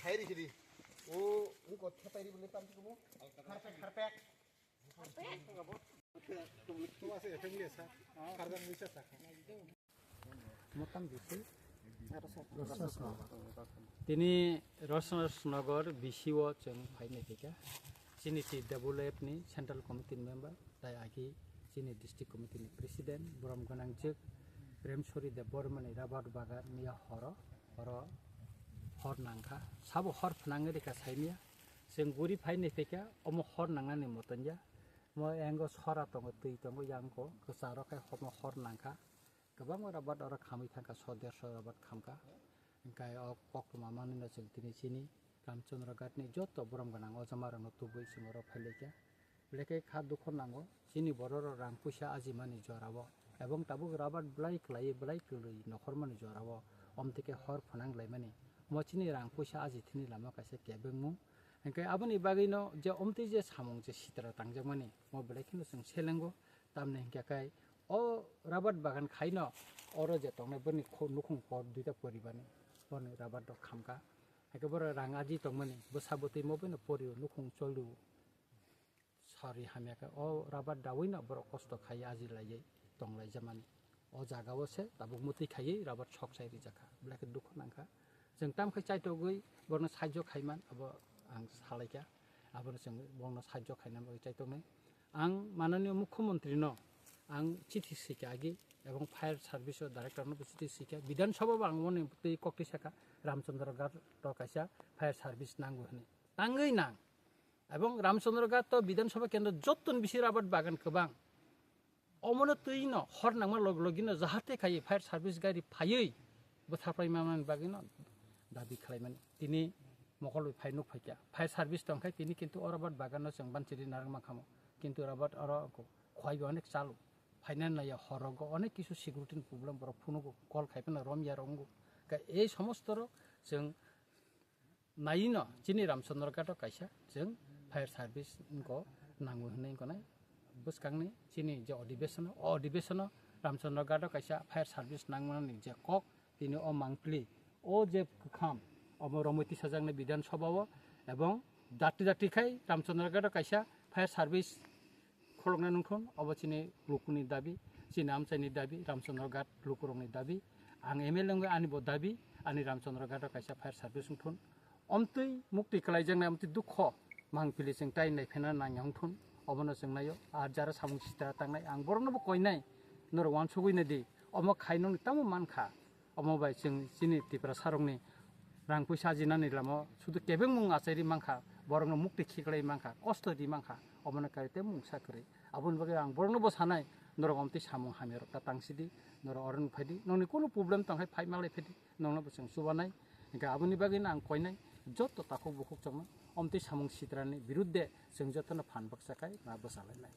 খাইরি ছিলি ও ও কথা তাইরি বলে পাম কি মু খারপেক তো আছে ফ্যামিলি আছে কারদান মিছা থাকে মোতাম দিছি তিনি রসনগর বিসিও जों फायनाय फैगा जोंनि TWF-नि सेन्ट्रेल कमिटिनि मेम्बार दाय आगि जोंनि डिस्ट्रिक्ट कमिटिनि प्रेसिडेन्ट ब्रह्म गोनांजोग प्रेमचरी देव बर्मनि राबार बागान मिया हर नांखा साबो हर फनाङै रेखा साइनिया जों गुरि फायनाय फैगा अम हर नांनानै मतनजा म एंगो सरा दङ दै दङ यांगो गोसारखाय हम हर नांखा गोबां राबाद आरो खामै थांखा सदेरस राबाद खामखा ओंखाय पक्टमा मानिनो जों दिनै सिनि रामचंद्र घाटनि जत ब्रह्म गोनां अजमारनो तुबै सिमरो फायलेखा ब्लेके खा दुखन नांगौ सिनि बरर रां पैसा आजि मानि जराबो एवं ताबु राबाद ब्लाइ क्लै नखर मानि जराबो अमतिके हर फनांलाय मानि मचिनि रां पैसा आजि थिनि लामा कासे केबेंमु ओंखाय आबनि बागैनो जे अमति जे सामं जे सितरा तांजों मानि म ब्लेकिनो जों सेलेंगो तामने हिंखाय ओ राबाद बागान खाइनो अरो जे तंने बनि नुखुं पर दुइटा परिबानि बनि राबाद द खामका एकेबारे रां आजि तंमनि बसाबोतै मबेनो परियो नुखुं चलु सारि हामियाका ओ राबाद दावैनो बर कष्ट खाइ आजि लायै तंलाय जामानि ओ जागावसे ताबु मुति खायै राबाद छक साइरि जाखा ब्लेक दुख नांखा जों तामखै चाइतो गै बरनो साहाय्य खाइमान अब आं सालायका आबनो जों बरनो साहाय्य खाइना चाइतोनै आं माननीय मुख्यमंत्री आं चिठी सिकागी एवं फायर सार्भिस डायरेक्टर चिठी सिका विधानसभा आं मने तै कक्ति साका रामचंद्र घाट टकाइसा फायर सार्भिस नांगौ हने नांगै नां एवं रामचंद्र घाट तो विधानसभा केन्द्र जतन बिसोर आबाद बागान गोबां अमनो तैनो हर नांमा लगलगिनो जाहाथे खायो फायर सार्भिस गारि फायै बोथाफ्राय मामान बागिनो दाबि खालायमान दिनै मकलबै फायनुक फायका फायर सार्भिस दंखाय दिनै किन्तु अराबाद बागानो जों बानचिरि नारंमा खामो किन्तु राबाद अरको खयबो अनेक चालु फाइनाल नाया हरगो अनेक किछु सिकिउरिटी प्रब्लेम बर फुनुगो कल खायफेना रमिया रंगो का ए समस्त जों नायिनो जिनि रामचंद्र घाट काइसा जों फायर सार्भिस को नांगौ होननाय गनाय बसकांनि जिनि जे अधिवेशन रामचंद्र घाट काइसा फायर सार्भिस नांगौनि जे कक दिनै अ मांगप्लि ओ जे खाम अम रमैति साजांनि विधानसभाव एवं जाति खाय रामचंद्र घाट काइसा फायर सार्भिस खलंना नुखन अबचिनि लुकुनि दाबि चिना आमचाइनि दाबि रामचंद्र घाट लुकुरंनि दाबि आं एमएलए आनिबो दाबि आनि रामचंद्र घाट काइसा फायर सार्भिस नुथुन अमतै मुक्ति खालायजोंना अमतै दुख मांगपिलि जों टाइ नायफेना नायथुन अबनो जों नायो आर जारा सामुं सितरा तांनाय आं बरनबो कयनाय नर वान सगैनो दि अम खायनो तामो मानखा अम बाय जों जिनि तिप्रा सारंनि रां पैसा आजिनानै लामा सुदु केबें मुं आचारि मांखा बरनो मुक्ति खिगलाय मांखा कष्ट दि मांखा अमनो कायते मुं साकरि आबुन बगे आं बरनबो सानाय नर अमति सामुं हामेर ता तांसिदि नर अरन फायदि ननि कोनो प्रब्लेम तांखाय फाइमालाय फायदि नंनबो जों सुबानाय इनका आबुनि बागैनो आं कयनाय जत ताखौ बुखुक जमो अमति सामुं सितरानि बिरुद्धे जों जतन फानबक साखाय ना बसालायनाय